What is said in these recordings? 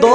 2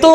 2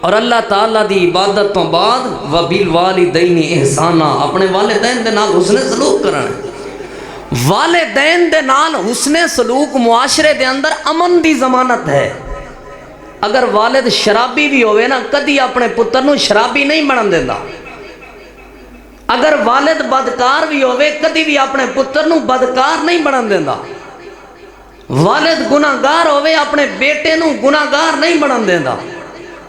اور اللہ تعالیٰ دی عبادت تو بعد وبالوالدین احسانا اپنے والدین دے نال حسن سلوک کرنا ہے۔ والدین دے نال حسن سلوک معاشرے دے اندر امن دی ضمانت ہے۔ اگر والد شرابی بھی ہوئے نا کدی اپنے پتر نو شرابی نہیں بنن دیندا۔ اگر والد بدکار بھی ہوئے کدی بھی اپنے پتر نو بدکار نہیں بنن دیندا۔ والد گناہگار ہوئے اپنے بیٹے نو گناہگار نہیں بنن دیندا۔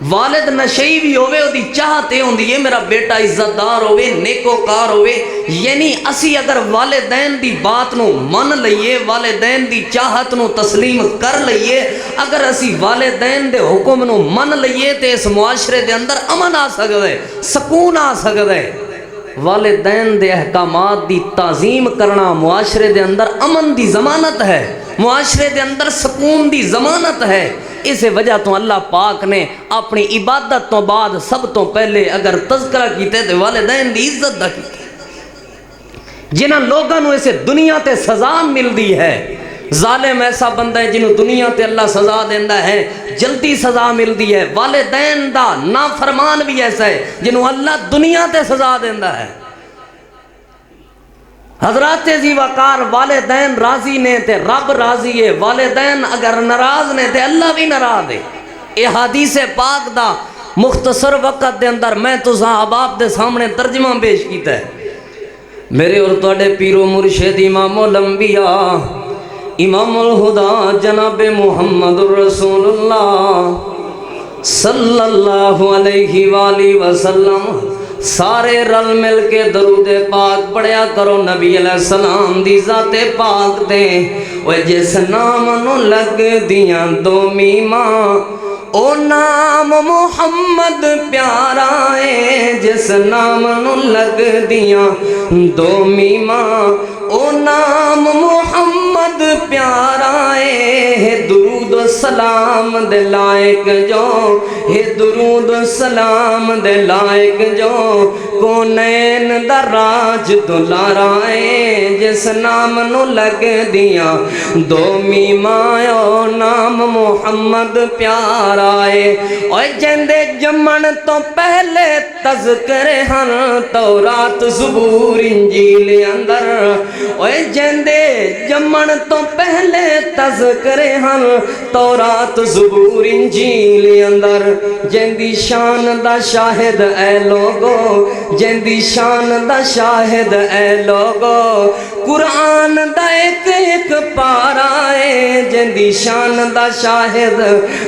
والد نشئی بھی ہوئے وہ دی چاہتے ہوندی ہے میرا بیٹا عزتدار ہوئے نیکوکار ہوئے، یعنی اسی اگر والدین دی بات نو من لئیے، والدین دی چاہت نو تسلیم کر لئیے، اگر اسی والدین دے حکم نو من لئیے تے اس معاشرے دے اندر امن آ سکتا ہے، سکون آ سکتا ہے۔ والدین دے احکامات دی تعظیم کرنا معاشرے دے اندر امن دی ضمانت ہے، معاشرے دے اندر سکون دی ضمانت ہے۔ اس وجہ تو اللہ پاک نے اپنی عبادت تو بعد سب تو پہلے اگر تذکرہ کیتے تو والدین دی عزت دا کیتے، جنہاں لوگاں نو اسے دنیا تے سزا ملدی ہے۔ ظالم ایسا بندہ ہے جنہوں دنیا تے اللہ سزا دیندہ ہے، جلدی سزا ملدی ہے۔ والدین دا نافرمان بھی ایسا ہے جنہوں اللہ دنیا تے سزا دیندہ ہے۔ حضرات زی وقار والدین راضی نے تے رب راضی ہے، والدین اگر ناراض نے تے اللہ بھی ناراض ہے۔ یہ حدیث پاک دا مختصر وقت دے اندر میں تو صحاباب دے سامنے ترجمہ پیش کیتا ہے۔ میرے اور تواڈے پیرو مرشد امام الانبیاء امام الہدا جناب محمد الرسول اللہ صلی اللہ علیہ وآلہ وسلم سارے رل مل کے درود پاک پڑھیا کرو نبی علیہ السلام دی ذات پاک دے۔ وہ جس نام نو لگ دیاں دو میماں او نام محمد پیارا ہے، جس نام نو لگ دیاں دو میماں او نام محمد پیارا ہے۔ درود و سلام دے لائق جو، ہے درود و سلام دے لائق جو، کونین دا راج دلارا ہے، جس نام نو لگ دیاں دو میماں او نام محمد پیارا ہے۔ اور جندے جمن تو پہلے تذکرے ہن تورات زبور انجیل اندر، اور جندے جمن تو پہلے تذکرے ہن تورات زبور انجیل اندر، جندی شان دا شاہد اے لوگو، جندی شان دا شاہد اے لوگو، قرآن دا ایک ایک پارا ہے، جندی شان دا شاہد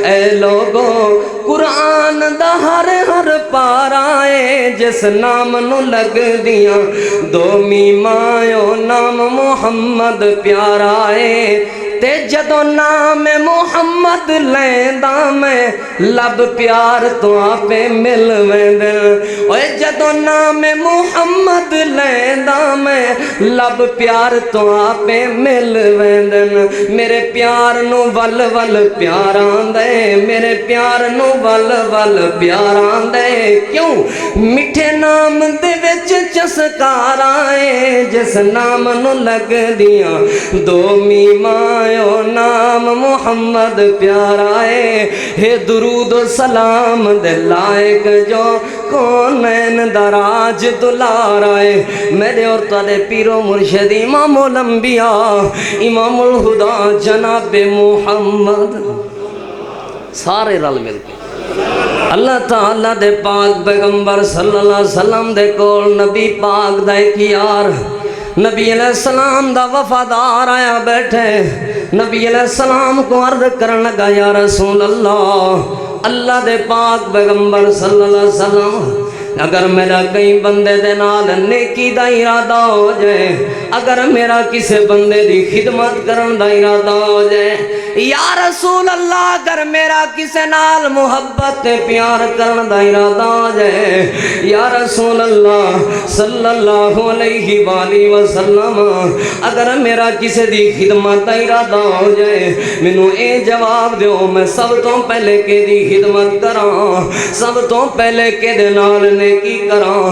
اے لوگو، قرآن دا ہر ہر پارا ہے، جس نام نو لگ دیاں دو میماں نام محمد پیارا ہے۔ تے جدو نام محمد لیندہ میں لب پیار تو آپے مل ویندن، اوے جدو نام محمد لیندہ میں لب پیار تو آپے مل ویندن۔ میرے پیار نو ول ول پیاران دے، میرے پیار نو ول ول پیاران دے، کیوں میٹھے نام دے وچ چسکارائیں، جس نام نو لگ دیاں دو میماں او نام محمد پیارا ہے۔ درود و سلام دے لائق جو، کونین دراج دلارا ہے۔ میرے اور تارے پیرو مرشد امام الانبیاء امام الہدا جناب محمد سارے رل مل کے اللہ تعالیٰ دے پاک پیغمبر صلی اللہ علیہ وسلم دے کول نبی پاک دا ایک یار نبی علیہ السلام دا وفادار آیا بیٹھے، نبی علیہ السلام کو عرض کرن لگا یا رسول اللہ دے پاک پیغمبر صلی اللہ علیہ وسلم، اگر میرا کئی بندے دے نال نیکی دا ارادہ ہو جائے، اگر میرا کسے بندے دی خدمت کرن دا ارادہ ہو جائے، یا رسول اللہ اگر میرا کسے نال محبت پیار کرن دا ارادہ ہو جائے، یا رسول اللہ صلی اللہ علیہ وآلہ وسلم اگر میرا کسے دی خدمت دا ارادہ ہو جائے، منو اے جواب دیو میں سب تو پہلے کے دی خدمت کراں، سب تو پہلے کے دے نال نیکی کراں۔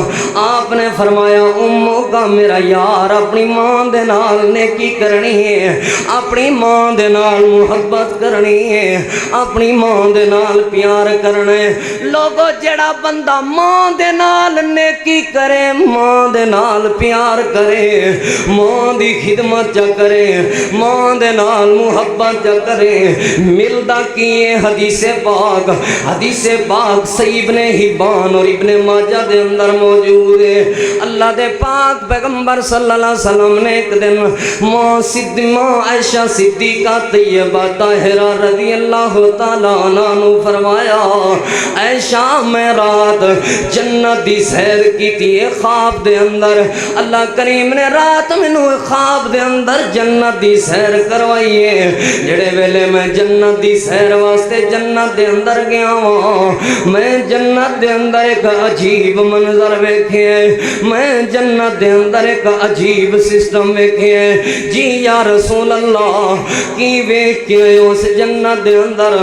آپ نے فرمایا امو کا میرا یار اپنی ماں دے نال نیکی کرنی ہے، اپنی ماں دے نال محبت کرنی ہے اپنی ماں دے نال پیار کرنا ہے لوگو جڑا بندہ ماں دے نال نیکی کرے ماں دے نال پیار کرے ماں دی خدمت چا کرے ماں دے نال محبت چا کرے ملدا کیے حدیث پاک صحیح ابن حبان اور ابن ماجہ دے اندر موجود ہے اللہ دے پاک پیغمبر صلی اللہ علیہ وسلم نے ایک دن ماں عائشہ صدیقہ طیبہ طاہرہ رضی اللہ تعالیٰ عنہ فرمایا عائشہ میں رات جنت دی سیر کی تھی خواب دے اندر اللہ کریم نے رات مینوں خواب دے اندر جنت دی سیر کروائیے جڑے ویلے میں جنت دی سیر واسطے جنت دے اندر گیا میں جنت دے اندر ایک عجیب منظر ویکھے میں جنت دے اندر ایک عجیب سسٹم ویکھے جی یا رسول اللہ کی ویکھ کے اس جنت دے اندر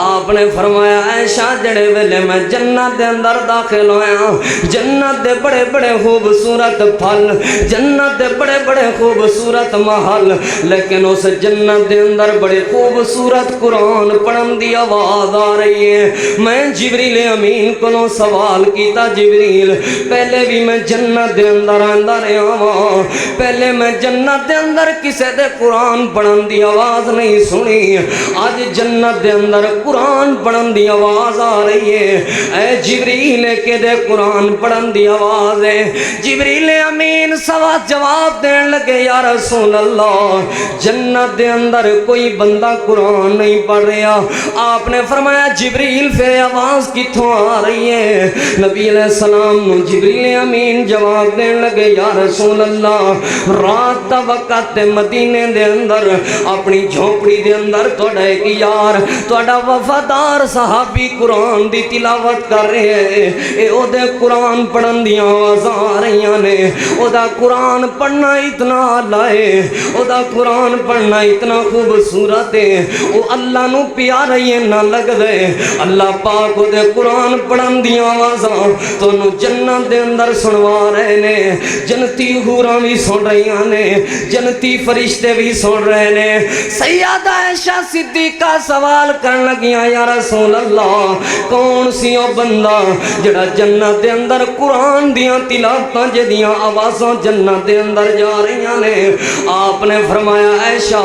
آپ نے فرمایا عائشہ جڑے ویلے میں جنت دے اندر داخل ہویا جنت دے بڑے بڑے خوبصورت پھل جنت دے بڑے بڑے خوبصورت محل لیکن اس جنت دے اندر بڑے خوبصورت قرآن پڑھن دی آواز آ رہی ہے میں جبریل امین کو سوال کیتا جبریل پہلے بھی میں جنت دے اندر آندا رہا ہاں پہلے میں جنت دے اندر کسے دے قرآن پڑھن دی آواز نہیں سنی آج جنت دے اندر قرآن پڑھن دی آواز آ رہی ہے اے جبریل کے دے قرآن پڑھن دی آواز ہے جبریل امین سوا جواب دین لگے یا رسول اللہ جنت دے اندر کوئی بندہ قرآن نہیں پڑھ رہا آپ نے فرمایا جبریل پھر آواز کتھوں آ رہی ہے نبی علیہ السلام نو جبریل امین جواب دین لگے یا رسول اللہ رات دا وقت مدینے دے اندر اپنی جھونپڑی دے اندر توڑا ایک یار توڑا وفادار صحابی قرآن دی تلاوت کر رہے ہیں اے او دے قرآن پڑھن دیاں آواز آ رہیاں نے او دا قرآن پڑھنا اتنا لائے او دا قرآن پڑھنا اتنا خوبصورت ہے او اللہ نو پیارا ہی نہ لگ دے اللہ پاک او دے قرآن پڑھن دیاں آوازاں تو نو جنت دے اندر سنوا رہے نے جنتی حوراں بھی سن رہیاں نے جنتی فرشتے بھی سن رہے نے سیدہ عائشہ صدیقہ سوال کرن لگیاں یا رسول اللہ کون سی او بندہ جڑا جنت دے اندر قرآن دیاں تلاوتاں جدیاں آوازاں جنت دے اندر جا رہیاں نے آپ نے فرمایا عائشہ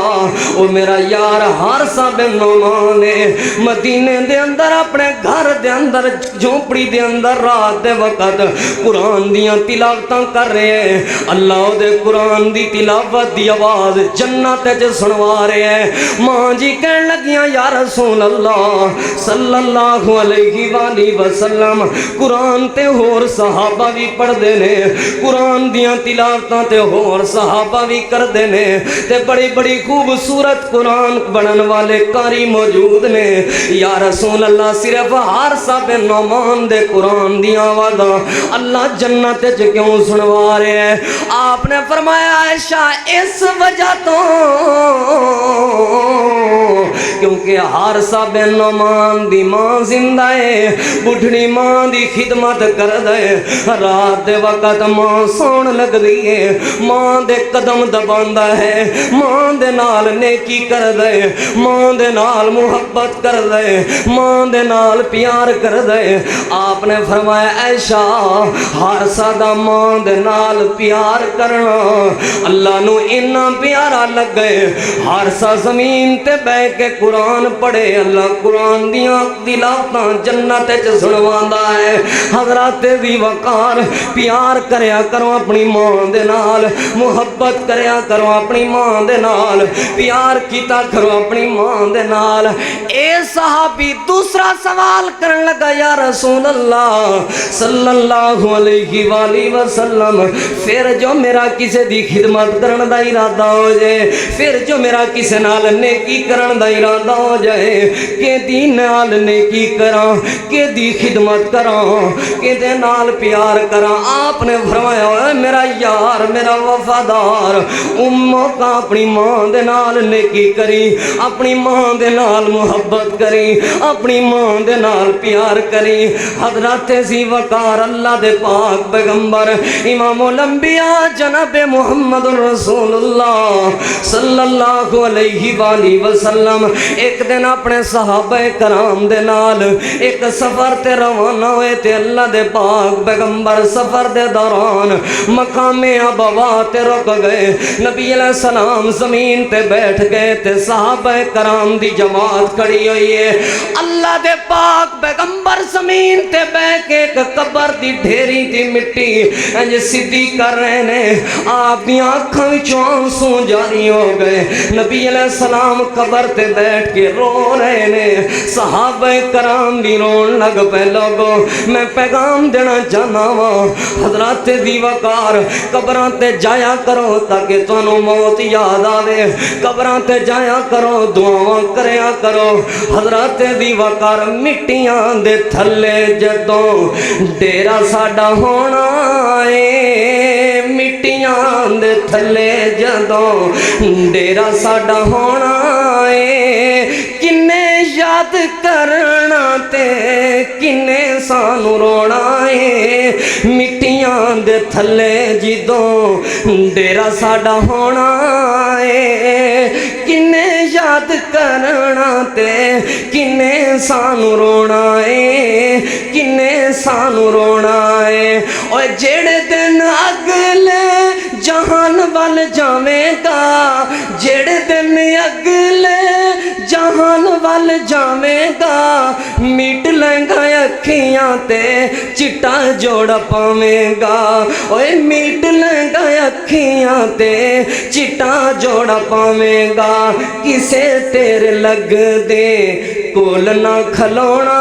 او میرا یار حارثہ بن نعمان ہے مدینے دے اندر اپنے گھر دے اندر جھونپڑی دے اندر رات دے وقت قرآن دیاں تلاوتاں کر رہے ہیں اللہ دے قرآن دی تلاوت دی آواز جنت وچ سنوا رہے ہیں ماں جی کہن لگیاں یا رسول اللہ صلی اللہ علیہ وآلہ وسلم قرآن تے ہور صحابہ بھی پڑھ دے نے قرآن دیاں تلاوتاں تے ہور صحابہ بھی کر دے نے تے بڑی بڑی خوبصورت قرآن بنن والے قاری موجود نے یا رسول اللہ صرف حارثہ بن نعمان دے قرآن دیاں آوازاں اللہ جنت وچ کیوں سنوا رہے ہیں آپ نے فرمایا عائشہ اس وجہ تو کیونکہ حارثہ بن نعمان دی ماں زندہ ہے بڑھڑی ماں دی خدمت کر دے رات دے وقت ماں سون لگ دی ہے ماں دے قدم دباندا ہے ماں دے نال نیکی کر دے ماں دے نال محبت کر دے ماں دے نال پیار کر دے آپ نے فرمایا عائشہ حارثہ دا ماں دے نال پیار کرنا اللہ نو اتنا پیارا لگ گئے حارثہ زمین تے بہ کے قرآن پڑھے اللہ قرآن دیاں تلاوتاں جنت وچ سنواندا ہے حضرات دی وقار پیار کریا کرو اپنی ماں دے نال محبت کریا کرو اپنی ماں دے نال پیار کیتا کرو اپنی ماں دے نال اے صحابی دوسرا سوال کرن لگا یا رسول اللہ صلی اللہ علیہ وآلہ وسلم پھر جو میرا کسے دی خدمت کرن دا ارادہ ہو جائے پھر جو میرا کسے نال نیکی کرن دا ارادہ ہو جائے کہ دی نال نیکی کراں کہ دی خدمت کراں کہ دے نال پیار پیار کرا. آپ نے فرمایا اے میرا یار میرا وفادار اموں کا اپنی ماں دے نال نیکی کری, اپنی ماں دے نال محبت کری, اپنی ماں دے نال پیار کری. حضرت ذی وقار اللہ دے پاک پیغمبر امام الانبیاء جناب محمد رسول اللہ صلی اللہ علیہ وآلہ وسلم ایک دن اپنے صحابہ کرام دے نال ایک سفر تے روانہ ہوئے تے اللہ دے پاک پیغمبر سفر دے دوران مقام ابوا تے رک گئے. نبی علیہ السلام زمین تے بیٹھ گئے تے صحابہ کرام دی جماعت کھڑی ہوئی ہے. اللہ دے پاک پیغمبر زمین تے بیٹھ کے ایک قبر دی ڈھیری دی مٹی انج سیدھی کر رہے نے. آپ دی آنکھاں وچوں آنسو جاری ہو گئے. نبی علیہ السلام قبر تے بیٹھ کے رو رہے نے, صحابہ کرام بھی رون لگ پے. لوگوں میں پیغام دینا چاہنا وا حضرات ذی وقار قبراں تے جایا کرو تاکہ تانوں موت یاد آوے, قبراں تے جایا کرو دعاواں کریا کرو. حضرات ذی وقار مٹیاں دے تھلے جدوں ڈیرا ساڈا ہونا اے, مٹیاں دے تھلے جدوں ڈیرا ساڈا ہونا اے, کنے یاد کرنا تے کنے سانو رونا اے, مٹیاں دے تھلے جدوں ڈیرا ساڈا ہونا اے, کنے یاد کرنا تے کنے سانو رونا اے, کنے سانو رونا اے. اوے جڑے دن اگلے جہان وال جاویں گا, جڑے دن اگلے جہان وال جاویں گا, میٹ لینگا اکھیاں تے چٹا جوڑا پاویں گا. اوے میٹ لینگا اکھیاں تے چٹا جوڑا پاویں گا. کسے تیرے لگ دے کول نہ کھلونا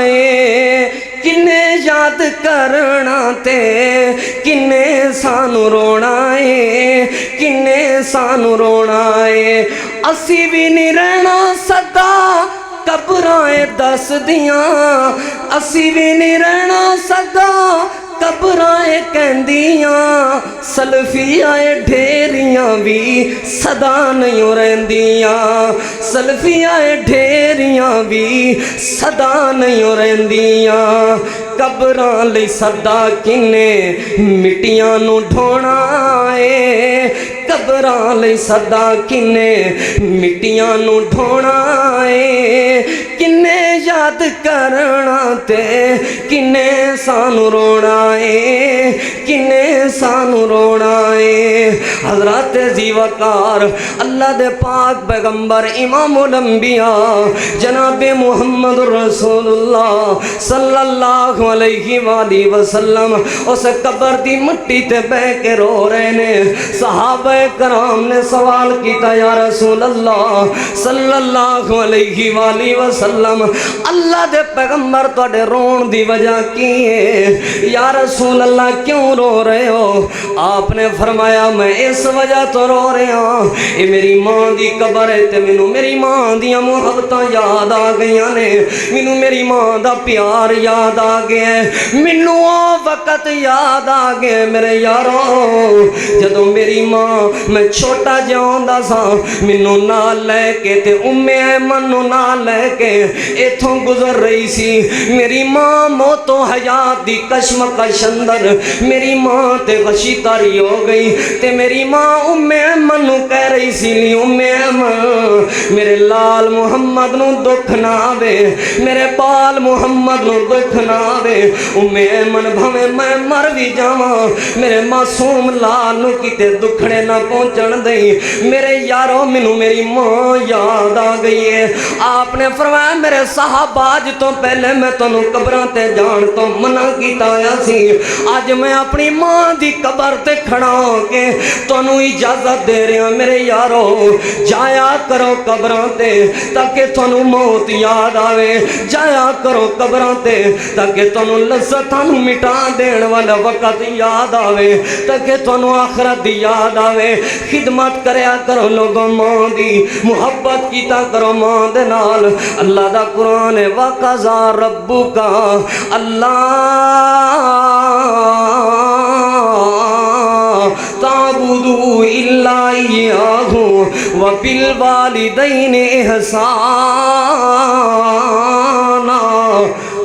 اے, کنے یاد کرنا تے کنے سانو رونا اے, کنے سانو رونا اے. اسی بھی نہیں رہنا سدا قبراں دس دیاں, اسی بھی نہیں رہنا سدا قبراں کہندیاں, سلفیاں ڈھیریاں بھی صدا نہیں رہندیاں, سلفیاں ڈھیریاں بھی صدا نہیں رہندیاں. قبراں لئی صدا کنے مٹیاں نو ڈھونا اے, قبراں لئی صدا کنے مٹیاں نو ڈھونا اے, کنے یاد کرنا تے کنے سانو رونا اے, کنے سانو رونا اے. حضرات ذی وقار اللہ دے پاک پیغمبر امام الانبیاء جناب محمد رسول اللہ صلی اللہ علیہ وآلہ وسلم اس قبر دی مٹی تے بہ کے رو رہے نے. صحابہ کرام نے سوال کیتا یا رسول اللہ صلی اللہ علیہ وآلہ وسلم اللہ دے پیغمبر تواڈے رون دی وجہ کی ہے, یا رسول اللہ کیوں رو رہے ہو؟ آپ نے فرمایا میں اس وجہ تو رو رہا ہوں, اے میری ماں دی قبر ہے تے مینوں میری ماں دیاں محبتاں یاد آ گئیاں نے, مینوں میری ماں دا پیار یاد آ گیا ہے, مینوں او وقت یاد آ گیا میرے یارو جدوں میری ماں میں چھوٹا جہا ہوندا سا مینوں نال لے کے تے ایمن نوں نال لے کے ایتھوں گزر رہی سی. میری ماں موت و حیات دی کشمکش اندر میری ماں تے غشی تاری ہو گئی تے میری ماں ایمن نوں کہہ رہی سی لی ایمن میرے لال محمد نوں دکھ نہ آوے, میرے بال محمد نوں دکھ نہ آوے. ایمن بھویں میں مر بھی جاواں میرے معصوم لال نوں کتے دکھڑے نہ پہنچن دئی. میرے یارو مینوں میری ماں یاد آ گئی ہے. آپ نے فرمایا میرے صحابہ اج تو پہلے میں تانوں قبراں تے جان تو منع کیتا ہویا سی, اج میں اپنی ماں دی قبر تے کھڑا ہو کے تانوں اجازت دے رہا میرے یارو جایا کرو قبراں تے تاکہ تانوں موت یاد آوے, جایا کرو قبراں تے تاکہ تانوں لذتاں نوں مٹا دین والا وقت یاد آوے, تاکہ تانوں آخرت دی یاد آوے. خدمت کریا کرو لوگوں ماں دی, محبت کیتا کرو ماں دے نال. اللہ دا قرآن ہے وَقَضَىٰ رَبُّكَ اللہ وبل والدین احسانا۔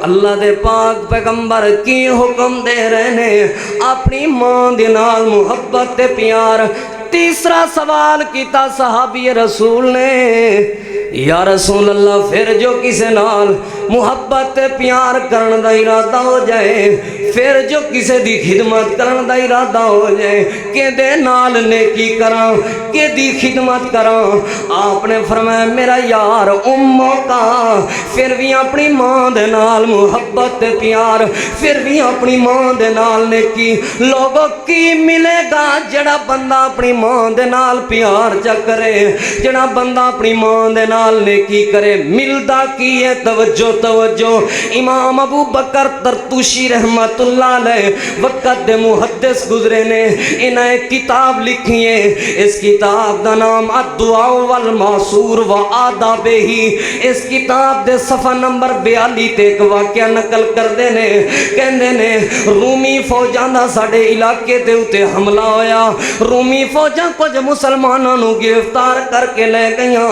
اللہ دے پاک پیغمبر کی حکم دے رہے نے اپنی ماں دے نال محبت تے پیار۔ تیسرا سوال کیتا صحابی رسول نے، یا رسول اللہ پھر جو کسے نال محبت تے پیار کرن دا ارادہ ہو جائے، پھر جو کسے دی خدمت کرن دا ارادہ ہو جائے، کہ دے نال نیکی کراں، کہ دی خدمت کراں؟ آپ نے فرمایا میرا یار اموں کا، پھر بھی اپنی ماں دے نال محبت تے پیار، پھر بھی اپنی ماں دے نال نیکی۔ لوگوں کی ملے گا جڑا بندہ اپنی ماں دے نال پیار چا کرے، جڑا بندہ اپنی ماں دے نال نیکی کرے، ملدا کی ہے؟ توجہ توجہ۔ امام ابو بکر ترتوشی رحمت اللہ علیہ وقت دے محدث گزرے نے، انہیں ایک کتاب لکھی ہے، اس کتاب دا نام الدعاء والمعصور و آدابہ۔ اس کتاب دے صفحہ نمبر 42 تے ایک واقعہ نقل کر دینے، کہندے نے رومی فوجاں دا ساڈے علاقے دے اتے حملہ ہویا، رومی فوجاں کچھ مسلمانوں نو گرفتار کر کے لے گئیاں،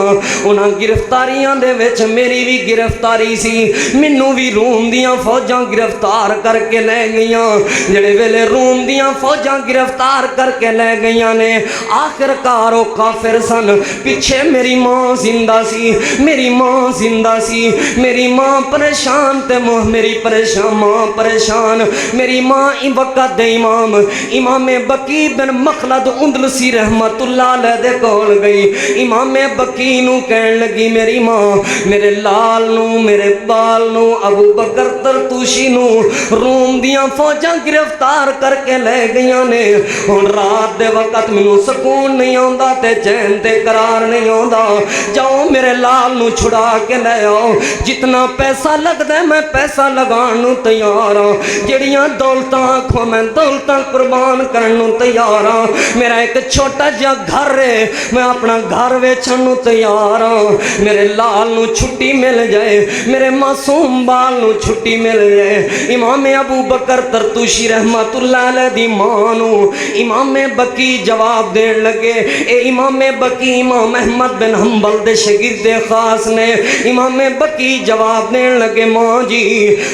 انہاں گرفتاریاں دے وچ میری بھی گرفتاری سی، مینوں بھی روم دیاں فوجاں گرفتار کر کے لے گئیاں۔ جڑے ویلے روم دیاں فوجاں گرفتار کر کے لے گئیاں نے، آخر کار او کافر سن، پیچھے میری ماں زندہ سی، میری ماں زندہ سی، میری ماں پریشان تے میری پریشان ماں پریشان۔ میری ماں وقت دے امام بکی بن مخلد اندلسی رحمت اللہ علیہ دے کول گئی، امام بکی نو کہن لگی میری ماں میرے لال نو میرے بال نو ابو بکر ترتوشی نو روم دیاں فوجاں گرفتار کر کے لے گئیاں نے، ہن رات دے وقت مینوں سکون نہیں آندا تے چین تے قرار نہیں آندا، جاؤ میرے لال نو چھڑا کے لے آؤ، جتنا پیسہ لگدا ہے میں پیسہ لگان نو تیار ہاں، جڑیاں دولتاں آکھو میں دولتاں قربان کرن نو تیار ہاں، میرا ایک چھوٹا جا گھر ہے میں اپنا گھر ویچن نو تیار ہاں، میرے لال نو چھٹی مل جائے، میرے معصوم بال نو چھٹی مل جائے۔ امام ابو بکر ترتوشی رحمت اللہ علیہ دی ماں نو امام بکی جواب دین لگے، اے امام بکی امام احمد بن حنبل دے شاگرد خاص نے، امام بکی جواب دین لگے ماں جی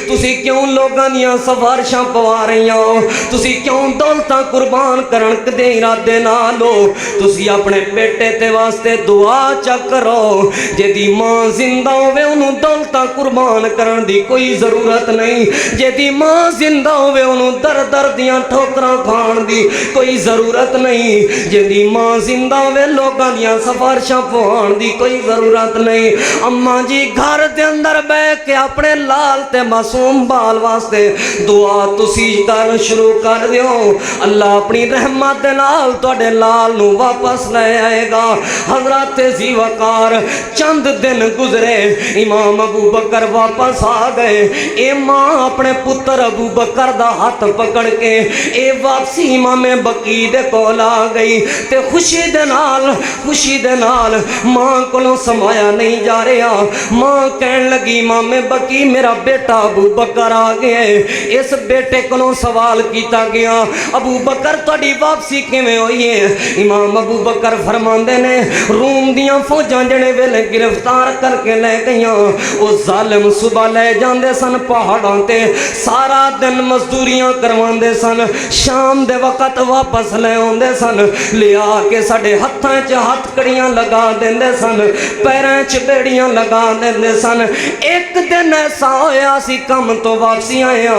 تسی کیوں لوگاں دیاں سفارشاں پوا رہی ہو، تسی کیوں دولتاں قربان کرن دے ارادے نال ہو، تسی اپنے بیٹے تے واسطے دعا چا کرو، جے دی ماں زندہ ہوئے انہوں دولتاں قربان کرن دی کوئی ضرورت نہیں، جے دی ماں زندہ ہوئے انہوں در در دیاں ٹھوکراں کھان دی کوئی ضرورت نہیں، جے دی ماں زندہ ہوئے لوگاں دیاں سفارشاں پوان دی کوئی ضرورت نہیں۔ اماں جی گھر دے اندر بیٹھ کے اپنے لال تے معصوم بال واسطے دعا تسی کرن شروع کر دیو، اللہ اپنی رحمت دے نال تواڈے لال نو واپس لے آئے گا۔ حضرت ذی وقار چند دن گزرے، امام ابو بکر واپس آ گئے، اے ماں اپنے پتر ابو بکر دا ہاتھ پکڑ کے اے واپسی امام بکی دے کول آ گئی، تے خوشی دے نال ماں کولوں سمایا نہیں جا رہا، ماں کہن لگی امام بکی میرا بیٹا ابو بکر آ گیا ہے، اس بیٹے کولوں سوال کیتا گیا ابو بکر تہاڈی واپسی کیویں ہوئی ہے؟ امام ابو بکر فرماندے نے روم دیاں فوجاں جڑے ویلے گرفتار کر کے لے گئیاں، او ظالم صبح لے جاندے سن پہاڑاں تے، سارا دن مزدوریاں کرواندے سن، شام دے وقت واپس لے آندے سن، لیا کے ساڈے ہتھاں چ ہتھ کڑیاں لگا دیندے سن، پیراں چ بیڑیاں لگا دیندے سن۔ ایک دن ایسا ہویا سی کم تو واپسی آیا،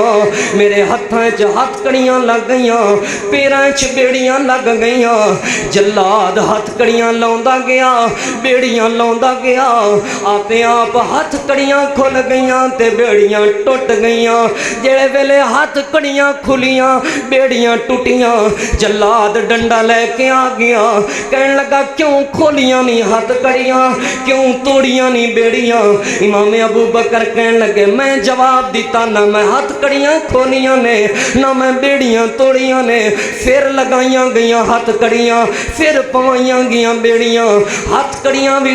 میرے ہتھاں چ ہتھ کڑیاں لگ گئیاں، پیراں چ بیڑیاں لگ گئیاں، جلاد ہتھ کڑیاں لاوندا گیا، بیڑیاں لاوندا گیا، آپے آپ ہتھ کڑیاں کھل گئیاں تے بیڑیاں ٹوٹ گئیاں، جڑے ویلے ہتھ کڑیاں کھلیاں بیڑیاں ٹوٹیاں، جلاد ڈنڈا لے کے آ گیا، کہن لگا کیوں کھولیاں نہیں ہتھ کڑیاں، کیوں توڑیاں نہیں بیڑیاں؟ امام ابو بکر کہن لگے میں جواب دیتا نہ میں ہتھ کڑیاں کھولیاں نے نہ میں بیڑیاں توڑیاں نے، پھر لگائیاں گئیاں ہتھ کڑیاں، پھر پوائیاں گئیاں بیڑیاں، ہتھ کڑیاں بھی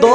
2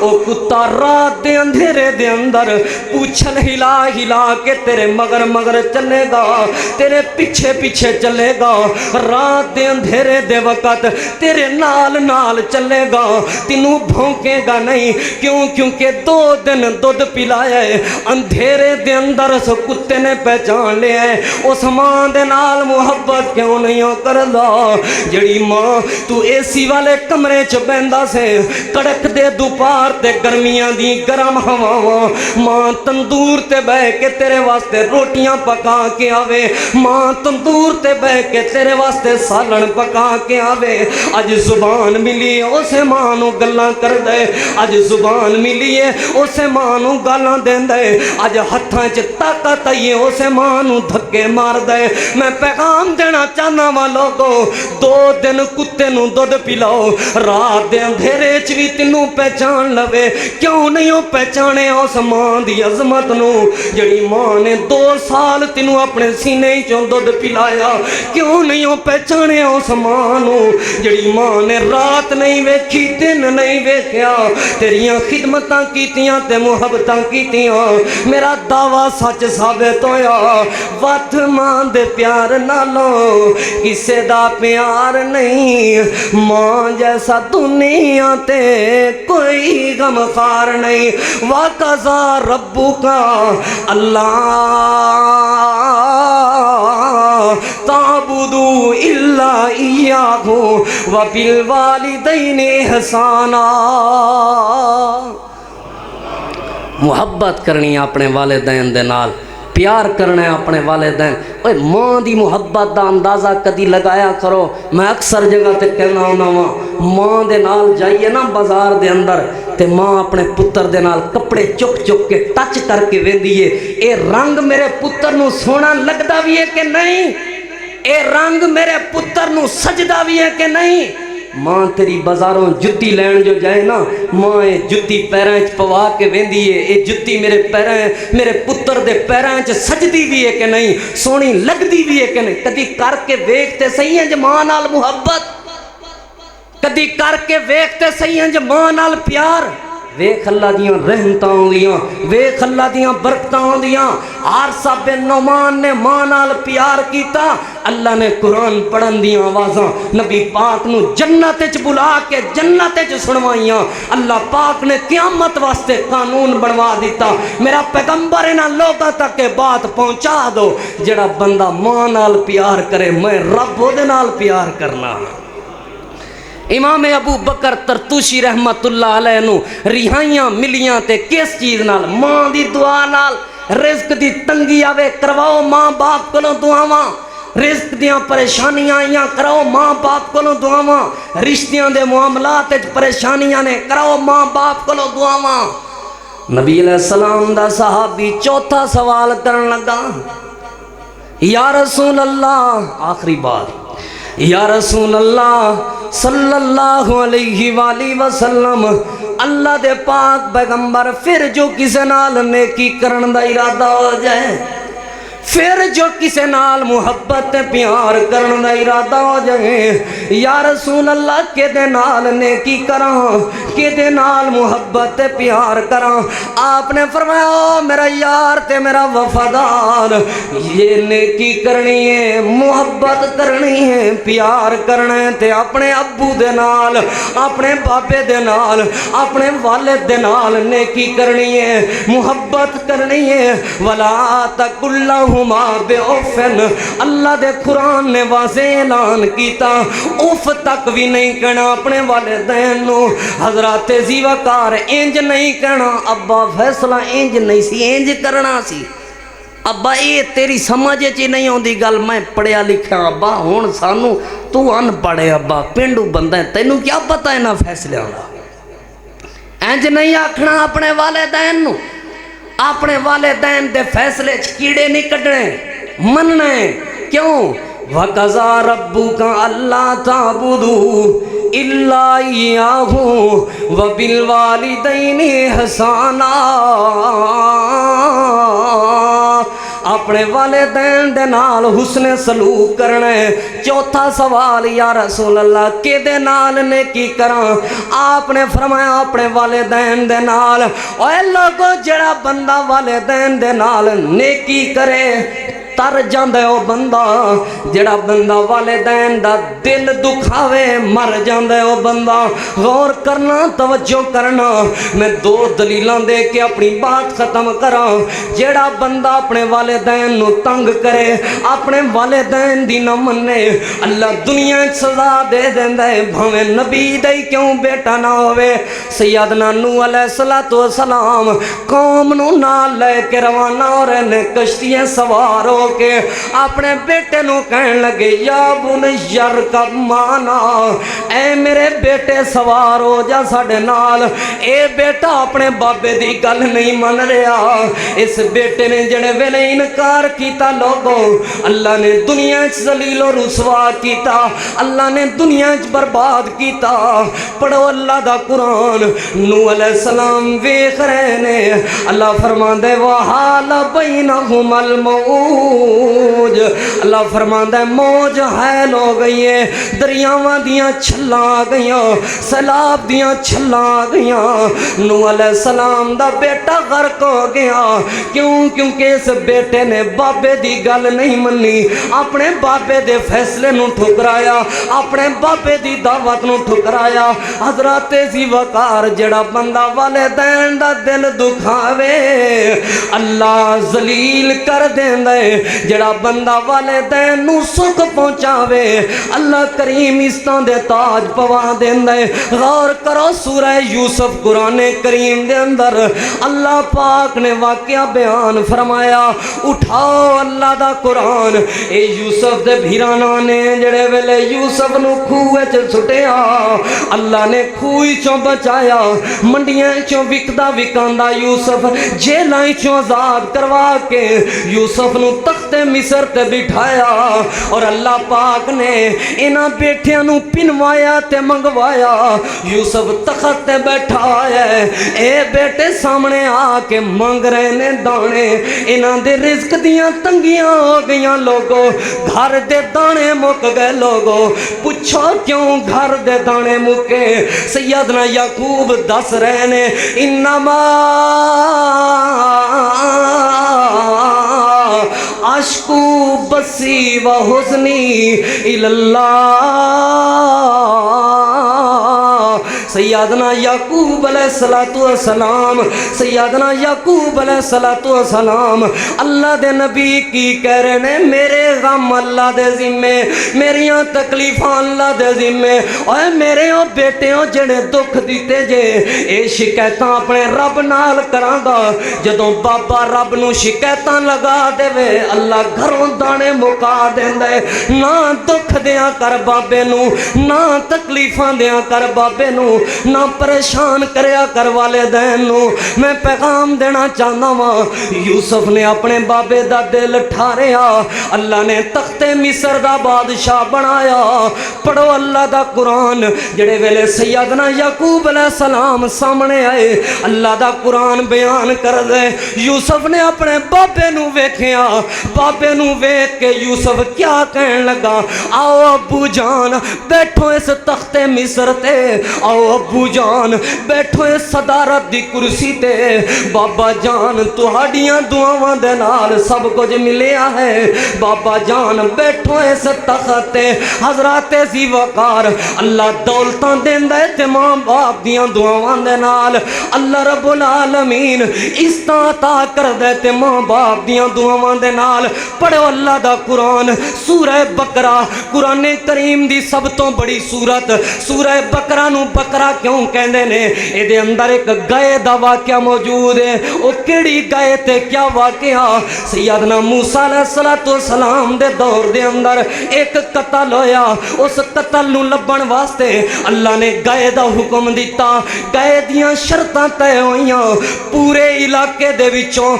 او کتا رات دے اندھیرے دے اندر پوچھل ہلا ہلا کے تیرے مگر مگر چلے گا، تیرے پیچھے پیچھے چلے گا، رات دے اندھیرے دے وقت تیرے نال نال چلے گا، تینوں بھونکے گا نہیں، کیوں؟ کیونکہ 2 دن دودھ پلایا ہے، اندھیرے دے اندر اس کتے نے پہچان لیا ہے اس ماں دے نال محبت کیوں نہیں کردا جڑی ماں تو اے سی والے کمرے چ بہندا سے کڑک دے دوپہر تے گرمیاں دی گرم ہواواں، ماں تندور تے بہ کے تیرے واسطے روٹیاں پکا کے آوے، ماں تندور تے بہ کے تیرے واسطے سالن پکا کے آوے، اج زبان ملی اسے ماں نو گلاں کر دے، اج زبان ملی ہے اسے ماں نو گالاں دیندے، اج ہتھاں چ طاقت آئی ہے اسے ماں نو دھکے مار دے۔ میں پیغام دینا چاہنا وا لوگو 2 دن کتے نو دودھ پلاؤ، رات دے اندھیرے چ بھی تینوں پہچان لوے، کیوں نہیں ہو پہچانے اس ماں دی عظمت نو جڑی ماں نے 2 سال تینوں اپنے سینے چوں دودھ پلایا، کیوں نہیں ہو پہچانے اس ماں نو جڑی ماں نے رات نہیں ویکھی دن نہیں ویکھیا، تیریاں خدمتاں کیتیاں تے محبتاں کیتیاں، میرا دعویٰ سچ ثابت ہویا، وت ماں دے پیار نالوں کسے دا پیار نہیں، ماں جیسا دنیا تے کوئی غمخار نہیں، وَقَضَىٰ رَبُّكَ اللہ تَعْبُدُوا إِلَّا إِيَّاهُ وَبِالْوَالِدَيْنِ إِحْسَانًا۔ محبت کرنی اپنے والدین دے نال، پیار کرنا ہے اپنے والدین۔ اوے ماں دی محبت دا اندازہ کدی لگایا کرو، میں اکثر جگہ تے کہنا ہونا ماں دے نال جائیے نا بازار دے اندر تے ماں اپنے پتر دے نال کپڑے چک چک کے ٹچ کر کے ویندی ہے، اے رنگ میرے پتر نو سونا لگدا بھی ہے کہ نہیں، اے رنگ میرے پتر نو سجدہ بھی ہے کہ نہیں۔ ماں تیری بازاروں جتی لین جو جائے نا، ماں اے جتی پیراں چ پوا کے ویندی ہے، اے جتی میرے پتر دے پیراں چ سجدی بھی ہے کہ نہیں، سونی لگدی بھی ہے کہ نہیں۔ کدی کر کے ویکھتے صحیح ہیں جے ماں نال محبت، کدی کر کے ویکھتے صحیح ہیں جے ماں نال پیار۔ ویکھ اللہ دیاں رحمتاں ہوندیاں، ویکھ اللہ دیاں برکتاں ہوندیاں۔ حارثہ بن نعمان نے ماں نال پیار کیتا، اللہ نے قرآن پڑھن دیاں آوازاں نبی پاک نو جنت وچ بلا کے جنت وچ سنوائیاں، اللہ پاک نے قیامت واسطے قانون بنوا دیتا۔ میرا پیغمبر انہاں لوگاں تک کے بات پہنچا دو، جڑا بندہ ماں نال پیار کرے میں رب دے نال پیار کرنا۔ امام ابو بکر ترتوشی رحمت اللہ علیہ نو رہائیاں ملیاں تے کس چیز نال؟ ماں دی دعا نال۔ رزق دی تنگی آوے کرواؤ ماں باپ کولوں دعاواں، رزق دیاں پریشانیاں آئیاں کراؤ ماں باپ کولوں دعاواں، رشتیاں دے معاملات وچ پریشانیاں نے کراؤ ماں باپ کولوں دعاواں۔ نبی علیہ السلام دا صحابی چوتھا سوال کرن لگا، یا رسول اللہ، آخری بات، یا رسول اللہ صلی اللہ علیہ وآلہ وسلم، اللہ دے پاک پیغمبر پھر جو کسے نال نیکی کرن دا ارادہ ہو جائے، پھر جو کسے نال محبت پیار کرن دا ارادہ ہو جائے، یا رسول اللہ کے دے نال نیکی کراں، کے دے نال محبت پیار کراں؟ آپ نے فرمایا میرا یار تے میرا وفادار، یہ نیکی کرنی ہے، محبت کرنی ہے، پیار کرنا ہے تے اپنے ابو دے نال، اپنے بابے دے نال، اپنے والد دے نال نیکی کرنی ہے، محبت کرنی ہے۔ ولا تقل لہما بِأُفٍّ، اللہ دے قرآن نے واضح اعلان کیتا، اف تک بھی نہیں کہنا اپنے والدین نو۔ حضرات زیوکار انج نہیں کہنا، ابا فیصلہ انج نہیں سی، انج کرنا سی۔ ابا یہ تیری سمجھ چی نہیں ہوندی گل، میں پڑھیا لکھا ابا، ہون سانو تو ان پڑھے ابا، پینڈو بندہ ہے، تینوں کیا پتہ ہے نا فیصلے ہونا۔ انج نہیں آکھنا اپنے والدین نو، اپنے والدین دے فیصلے کیڑے نہیں کڈنے، مننے۔ کیوں؟ وَقَضَىٰ رَبُّكَ أَلَّا تَعْبُدُوا إِلَّا إِيَّاهُ وَبِالْوَالِدَيْنِ إِحْسَانًا۔ اپنے والدین دے نال حسن سلوک کرنا ہے۔ چوتھا سوال یا رسول اللہ کہ دے نال نیکی کراں؟ آپ نے فرمایا اپنے والدین دے نال۔ اوے لوگو جڑا بندہ والدین دے نال نیکی کرے تر جاندے او بندہ، جڑا بندہ والدین دا دل دکھاوے مر جاندے او بندہ۔ غور کرنا، توجہ کرنا، میں دو دلیلاں دے کے اپنی بات ختم کراں۔ جڑا بندہ اپنے والدین نو تنگ کرے، اپنے والدین دی نہ منے، اللہ دنیا وچ سزا دے دیندا ہے، بھاویں نبی دا ہی کیوں بیٹا نہ ہوئے۔ سیدنا نوح علیہ السلام قوم نو نال لے کے روانہ ہو رہے نے، کشتیاں سوار ہو کے اپنے بیٹے نو کہن لگے یا بنی ارکب معنا، اے میرے بیٹے سوار ہو جا ساڈے نال۔ اے بیٹا اپنے بابے دی گل نہیں من رہا۔ اس بیٹے نے جڑے ویلے انکار کیتا لوگو، اللہ نے دنیا وچ ذلیل و رسوا کیتا، اللہ نے وچ برباد کیتا۔ پڑھو اللہ دا قرآن، نوح علیہ السلام ویکھ رہے نے، اللہ فرماندا ہے وحال بینہم الموج، اللہ فرماندا ہے موج حائل ہو گئی ہے، دریاواں دیاں چھلاں آ گئیاں، سیلاب دیاں چھلاں آ گئیاں۔ نوح علیہ السلام دا بیٹا غرق ہو گیا۔ کیوں؟ کیونکہ اس بیٹے نے بابے دی گل نہیں منی، اپنے بابے دے فیصلے نو ٹھکرایا، اپنے بابے دی دعوت نو ٹھکرایا۔ حضرات ذی وقار جڑا بندہ والدین دا دل دکھاوے اللہ ذلیل کر دیندا ہے، جڑا بندہ والدین نو سکھ پہنچاوے اللہ کریم استاں دے تاج پوا دیندا ہے۔ غور کرو سورہ یوسف قرآن کریم دے اندر اللہ پاک نے واقعہ بیان فرمایا۔ اٹھاؤ اللہ دا قرآن، اے یوسف دے بھیرانا نے جڑے ویلے یوسف نو کھوہ وچ سٹیا، اللہ نے کھوہ چوں بچایا، منڈیاں چوں وکدا وکاندا یوسف جیلاں چوں آزاد کروا کے یوسف نو تخت مصر تے بٹھایا، اور اللہ پاک نے انہاں بیٹھیاں نو پنوایا تے منگوایا۔ یوسف تخت تے بیٹھا ہے، اے بیٹے سامنے آ کے منگ رہے نے دانے، انہاں دے رزق دیاں تنگیاں ہو گئیاں لوگو، گھر دے دانے مک گئے لوگو۔ پوچھو کیوں گھر دے دانے مکے؟ سیدنا یعقوب دس رہے نے انما اشکو بسی و حزنی اللہ۔ سیدنا یعقوب علیہ السلام، سیدنا یعقوب علیہ السلام اللہ دے نبی کی کہہ رہے نے میرے غم اللہ دے ذمے، میریاں تکلیفاں اللہ دے ذمے، اوے میرے او بیٹے او جڑے دکھ دیتے جے اے شکایتاں اپنے رب نال کراں گا۔ جدوں بابا رب نو شکایتاں لگا دے وے اللہ گھروں دانے مکا دیندا ہے۔ نہ دکھ دیاں کر بابے نو، نہ تکلیفاں دیاں کر بابے نو، نہ پریشان کریا کر والدین نو۔ میں پیغام دینا چاہنا ہاں، یوسف نے اپنے بابے دا دل ٹھاریا، اللہ نے تخت مصر دا بادشاہ بنایا۔ پڑھو اللہ دا قرآن، جڑے ویلے سیدنا یعقوب علیہ السلام سامنے آئے اللہ دا قرآن بیان کر دے۔ یوسف نے اپنے بابے نو ویکھیا، بابے نو ویکھ کے یوسف کیا کہن لگا، آؤ ابو جان بیٹھو اس تخت مصر تے، آؤ ابو جان بیٹھو اس صدارت دی کرسی تے، بابا جان تہاڈیاں دعاواں دے نال سب کچھ ملیا ہے، بابا جان بیٹھو اس تخت تے۔ حضرات ذی وقار اللہ دولتاں دیندا ہے تے ماں باپ دیاں دعاواں دے نال، اللہ رب العالمین عزتاں عطا کردا ہے تے ماں باپ دیاں دعاواں دے نال۔ پڑھو اللہ دا قرآن، سورہ بقرہ قرآن کریم دی سب تو بڑی سورت، سورہ بقرہ نو بقرہ کیوں کہندے نے؟ اے دے اندر ایک گائے دا واقعہ موجود ہے۔ او کیڑی گائے تے کیا واقعہ؟ سیدنا موسیٰ علیہ السلام دے دور دے اندر ایک قتل ہویا، اس قتل نو لبن واسطے اللہ نے گائے دا حکم دیتا، گائے دیاں شرطاں طے ہوئیاں، پورے علاقے دے وچوں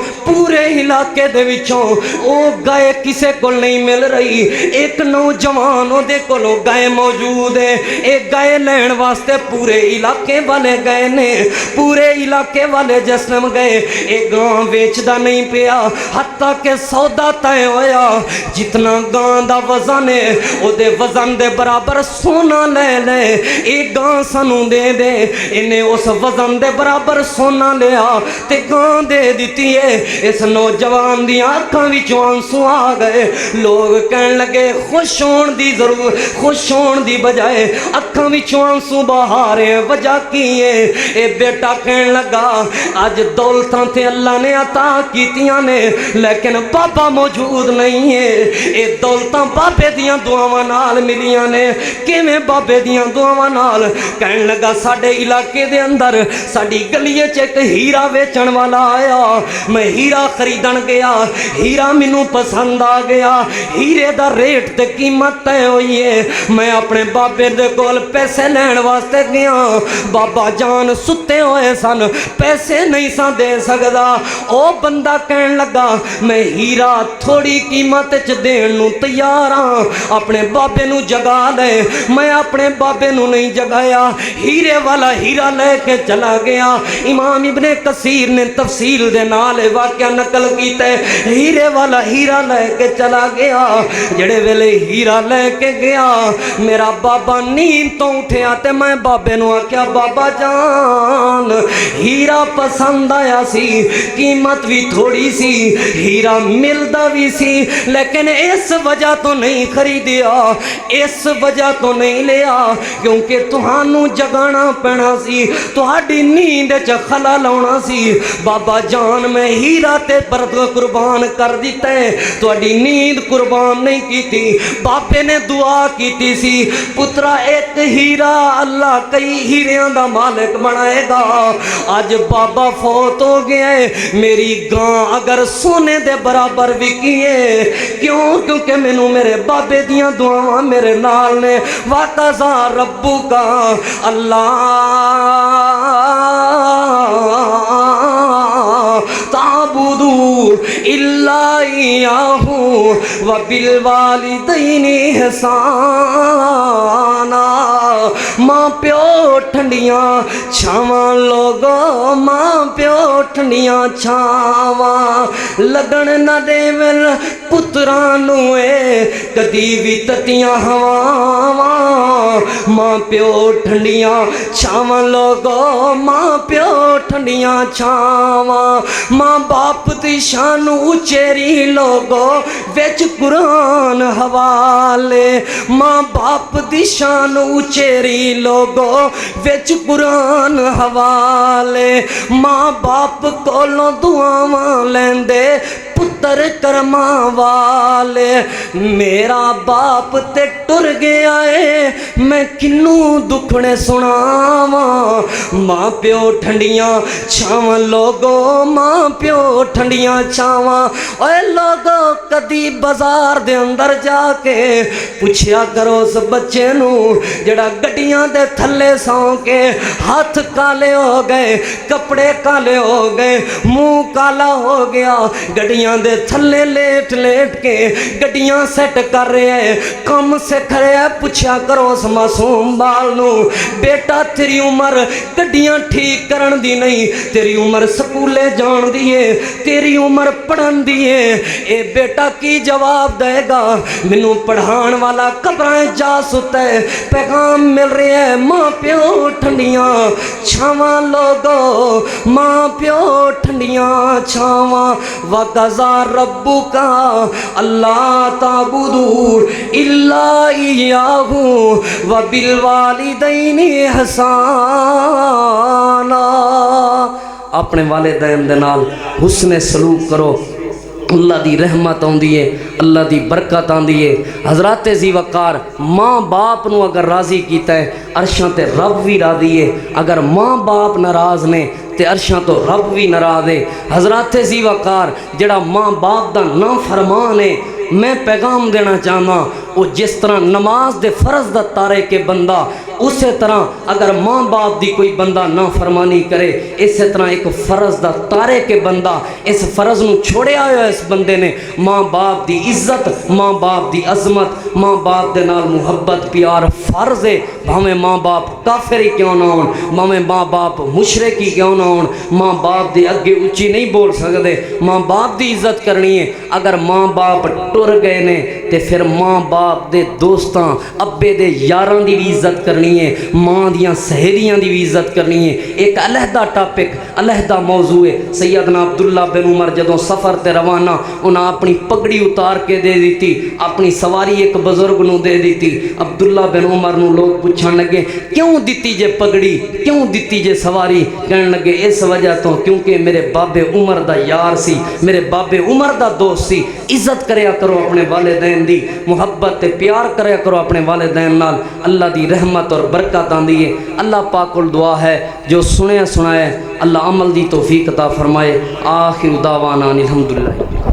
او گائے کسے کول نہیں مل رہی، ایک نوجوان او دے کولو گائے موجود ہے، ایک گائے لین واسطے پورے پورے علاقے والے گئے نے پورے علاقے والے جس ٹائم گئے ایک گاں ویچدا نہیں پیا حتیٰ کہ سودا طے ہویا جتنا گاں دا وزن ہے او دے وزن دے برابر سونا لے لے ایک گاں سانو دے دے انہیں اس وزن دے برابر سونا لیا تے گاں دے دیتی ہے اس نوجوان دی آنکھاں وچوں آنسو آ گئے لوگ کہن لگے خوش ہون دی ضرور خوش ہون دی بجائے اکھاں وچوں آنسو بہا رہے ہیں وجہ کی ہے اے بیٹا کہن لگا آج دولتاں تے اللہ نے عطا کیتیاں نے لیکن بابا موجود نہیں ہے اے دولتاں بابے دیاں دعاواں نال ملیاں نے کیویں بابے دیاں دعاواں نال کہن لگا ساڈے علاقے دے اندر ساڈی گلیے چ ایک ہیرا ویچن والا آیا میں ہیرا خریدن گیا ہیرا مینوں پسند آ گیا ہیرے دا ریٹ تے قیمت طے ہوئی ہے میں اپنے بابے دے کول پیسے لین واسطے گیا بابا جان ستے ہوئے سن پیسے نہیں سا دے سکدا او بندہ کہن لگا میں ہیرا تھوڑی قیمت چ دین نو تیار ہاں اپنے بابے نو جگا دے میں اپنے بابے نو نہیں جگایا ہیرے والا ہیرا لے کے چلا گیا امام ابن کثیر نے تفصیل دے نال واقعہ نقل کیتا ہے ہیرے والا ہیرا لے کے چلا گیا جڑے ویلے ہیرا لے کے گیا میرا بابا نیند تو اٹھیا تے میں بابے نو آکھیا بابا جان ہیرا پسند آیا سی قیمت بھی تھوڑی سی ہیرا ملدا بھی سی لیکن اس وجہ تو نہیں خریدیا اس وجہ تو نہیں لیا کیونکہ تہانوں جگانا پینا سی تہاڈی نیند چ خلل آنا سی بابا جان میں ہیرا تے برد قربان کر دیتا ہے تہاڈی نیند قربان نہیں کیتی بابے نے دعا کیتی سی پترا ایک ہیرا اللہ کئی ہیریاں دا مالک بنائے گا آج بابا فوت ہو گیا ہے میری گاں اگر سونے دے برابر وکیے کیونکہ مینوں میرے بابے دیاں دعاواں میرے نال نے وَقَضَى رَبُّكَ تعبدوا الا اياه وبالوالدين احسانا ماں پیو ٹھنڈیاں چھاواں لوگو ماں پیو ٹھنڈیاں چھاواں لگن نہ دیول پتراں نوں اے کدی وی تتیاں ہواواں ماں پیو ٹھنڈیاں چھاواں لوگو ماں پیو ٹھنڈیاں چھاواں ماں باپ دی شان اچیری لوگو وچ قرآن حوالے ماں باپ دی شان اچیری لوگو وچ قرآن حوالے ماں باپ کولوں دعاواں لیندے پتر کرماں والے میرا باپ تے ٹر گیا ہے میں کنوں دکھنے سناواں ماں پیو ٹھنڈیاں چھاواں لوگو ماں پیو ٹھنڈیاں چھاواں اوے لوگو کدی بازار دے اندر جا کے پوچھیا کرو اس بچے نو جڑا گڈیاں دے تھلے سو کے ہاتھ کالے ہو گئے کپڑے کالے ہو گئے منہ کالا ہو گیا گڈیاں دے تھلے لیٹ لیٹ کے گڈیاں سیٹ کر رہے ہیں کم سے کھڑے ہیں پوچھیا کرو اس معصوم بال نو بیٹا تیری عمر گڈیاں ٹھیک کرن دی نہیں تیری عمر سکولے جان دی ہے تیری عمر پڑھن دی ہے اے بیٹا کی جواب دے گا مینوں پڑھان والا قبراں جا ستا ہے پیغام مل رہے ہیں ماں پیو ٹھنڈیاں چھاواں لوگو ماں پیو ٹھنڈیاں چھاواں وَقَضَى رَبُّكَ أَلَّا تَعْبُدُوا إِلَّا إِيَّاهُ وَبِالْوَالِدَيْنِ إِحْسَانًا اپنے والدین دے نال حسن سلوک کرو اللہ دی رحمت آندی ہے اللہ دی برکت آندی ہے حضرات ذی وقار ماں باپ نو اگر راضی کیتا ہے عرشاں تے رب بھی راضی ہے اگر ماں باپ ناراض نے تے عرشاں تو رب بھی ناراض ہے حضرات ذی وقار جڑا ماں باپ دا نا فرمان ہے میں پیغام دینا چاہنا وہ جس طرح نماز دے فرض دا تارے کے بندہ اسی طرح اگر ماں باپ دی کوئی بندہ نافرمانی کرے اسی طرح ایک فرض دا تارے کے بندہ اس فرض نو چھوڑیا ہوا اس بندے نے ماں باپ دی عزت ماں باپ دی عظمت ماں باپ دے نال محبت پیار فرض ہے بھاویں ماں باپ کافر ہی کیوں نہ ہون بھاویں ماں باپ مشرک ہی کیوں نہ ہون ماں باپ دے اگے اچھی نہیں بول سکتے ماں باپ دی عزت کرنی ہے اگر ماں باپ ٹر گئے نے تے پھر ماں باپ دے دوستاں ابے دے یاراں دی بھی عزت کرنی ہے ماں دیاں سہیلیاں دی بھی عزت کرنی ہے ایک علیحدہ ٹاپک علیحدہ موضوع ہے سیدنا عبداللہ بن عمر جدوں سفر تے روانہ انہاں اپنی پگڑی اتار کے دے دیتی اپنی سواری ایک بزرگ نو دے دیتی عبداللہ بن عمر نو لوگ پوچھن لگے کیوں دیتی جے پگڑی کیوں دیتی جے سواری کہنے لگے اس وجہ تو کیونکہ میرے بابے عمر دا یار سی میرے بابے عمر دا دوست سی عزت کریا کرو اپنے والدین دی محبت تے پیار کریا کرو اپنے والدین نال اللہ دی رحمت اور برکت آندی ہے اللہ پاک کول دعا ہے جو سنیا سنائے اللہ عمل دی توفیق عطا فرمائے آخر دعوانا الحمدللہ